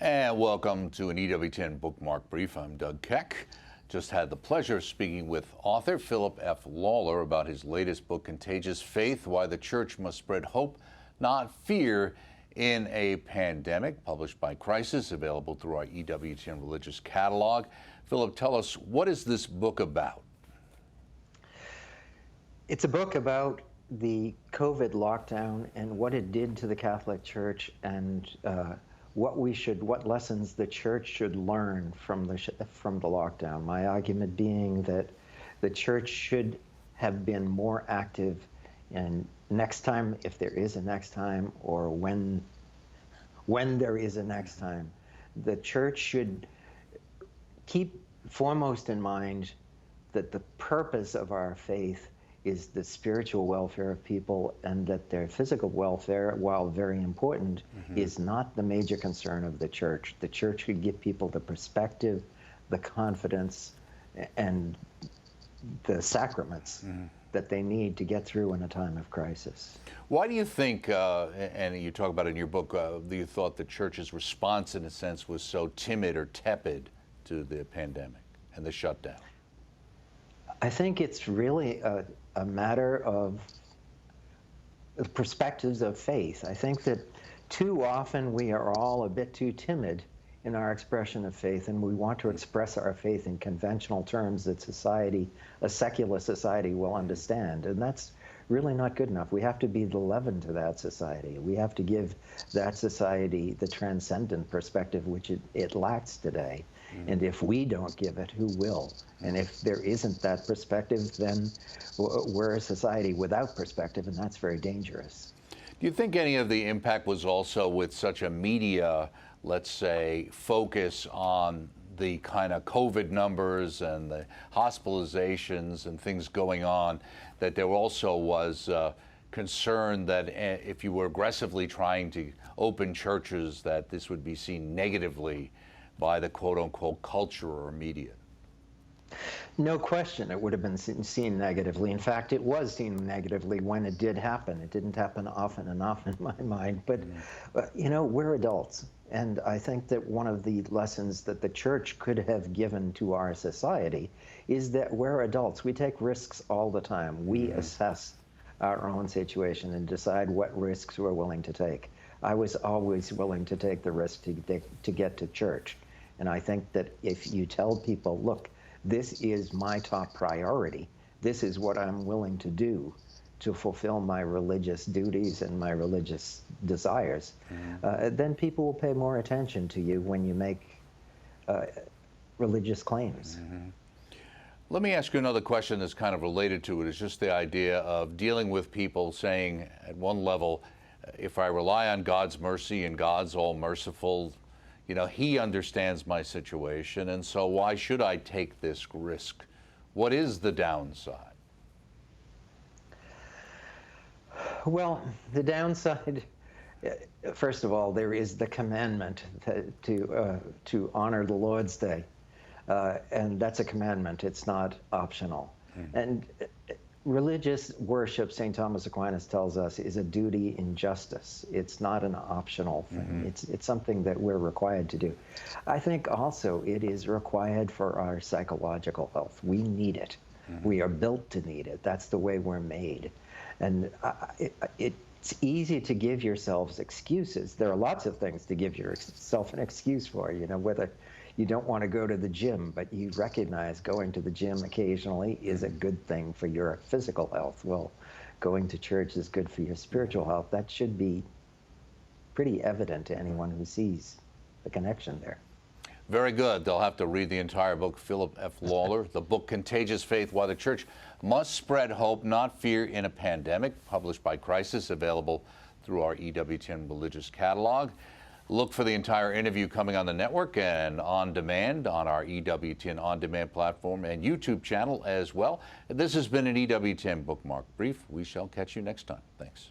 And welcome to an EWTN Bookmark Brief. I'm Doug Keck. Just had the pleasure of speaking with author Philip F. Lawler about his latest book, Contagious: Faith, Why the Church Must Spread Hope, Not Fear in a Pandemic, published by Crisis, available through our EWTN Religious Catalog. Philip, tell us, what is this book about? It's a book about the COVID lockdown and what it did to the Catholic Church, and what lessons the church should learn from the lockdown. My argument being that the church should have been more active, and next time, if there is a next time, or when there is a next time, the church should keep foremost in mind that the purpose of our faith is the spiritual welfare of people, and that their physical welfare, while very important, is not the major concern of the church. The church should give people the perspective, the confidence, and the sacraments that they need to get through in a time of crisis. Why do you think, and you talk about it in your book, you thought the church's response, in a sense, was so timid or tepid to the pandemic and the shutdown? I think it's really a matter of perspectives of faith. I think that too often we are all a bit too timid in our expression of faith, and we want to express our faith in conventional terms that society, a secular society, will understand. And that's really not good enough. We have to be the leaven to that society. We have to give that society the transcendent perspective which it lacks today. And if we don't give it, who will? And if there isn't that perspective, then we're a society without perspective, and that's very dangerous. Do you think any of the impact was also with such a media, let's say, focus on the kind of COVID numbers and the hospitalizations and things going on, that there also was concern that if you were aggressively trying to open churches, that this would be seen negatively by the quote-unquote culture or media? No question it would have been seen negatively. In fact, it was seen negatively when it did happen. It didn't happen often enough in my mind. But, you know, we're adults. And I think that one of the lessons that the church could have given to our society is that we're adults. We take risks all the time. We assess our own situation and decide what risks we're willing to take. I was always willing to take the risk to get to church. And I think that if you tell people, look, this is my top priority, this is what I'm willing to do to fulfill my religious duties and my religious desires, then people will pay more attention to you when you make religious claims. Let me ask you another question that's kind of related to it. It's just the idea of dealing with people saying, at one level, if I rely on God's mercy and God's all merciful, you know, He understands my situation, and so why should I take this risk? What is the downside? Well, the downside, first of all, there is the commandment to honor the Lord's Day, and that's a commandment. It's not optional. And religious worship, St. Thomas Aquinas tells us, is a duty in justice. It's not an optional thing. It's something that we're required to do. I think also it is required for our psychological health. We need it. We are built to need it. That's the way we're made. And it's easy to give yourselves excuses. There are lots of things to give yourself an excuse for, you know, whether you don't want to go to the gym, but you recognize going to the gym occasionally is a good thing for your physical health. Well, going to church is good for your spiritual health. That should be pretty evident to anyone who sees the connection there. Very good. They'll have to read the entire book. Philip F. Lawler, the book Contagious: Faith, Why the Church Must Spread Hope, Not Fear in a Pandemic, published by Crisis, available through our EWTN Religious Catalog. Look for the entire interview coming on the network and on demand on our EWTN On Demand platform and YouTube channel as well. This has been an EWTN Bookmark Brief. We shall catch you next time. Thanks.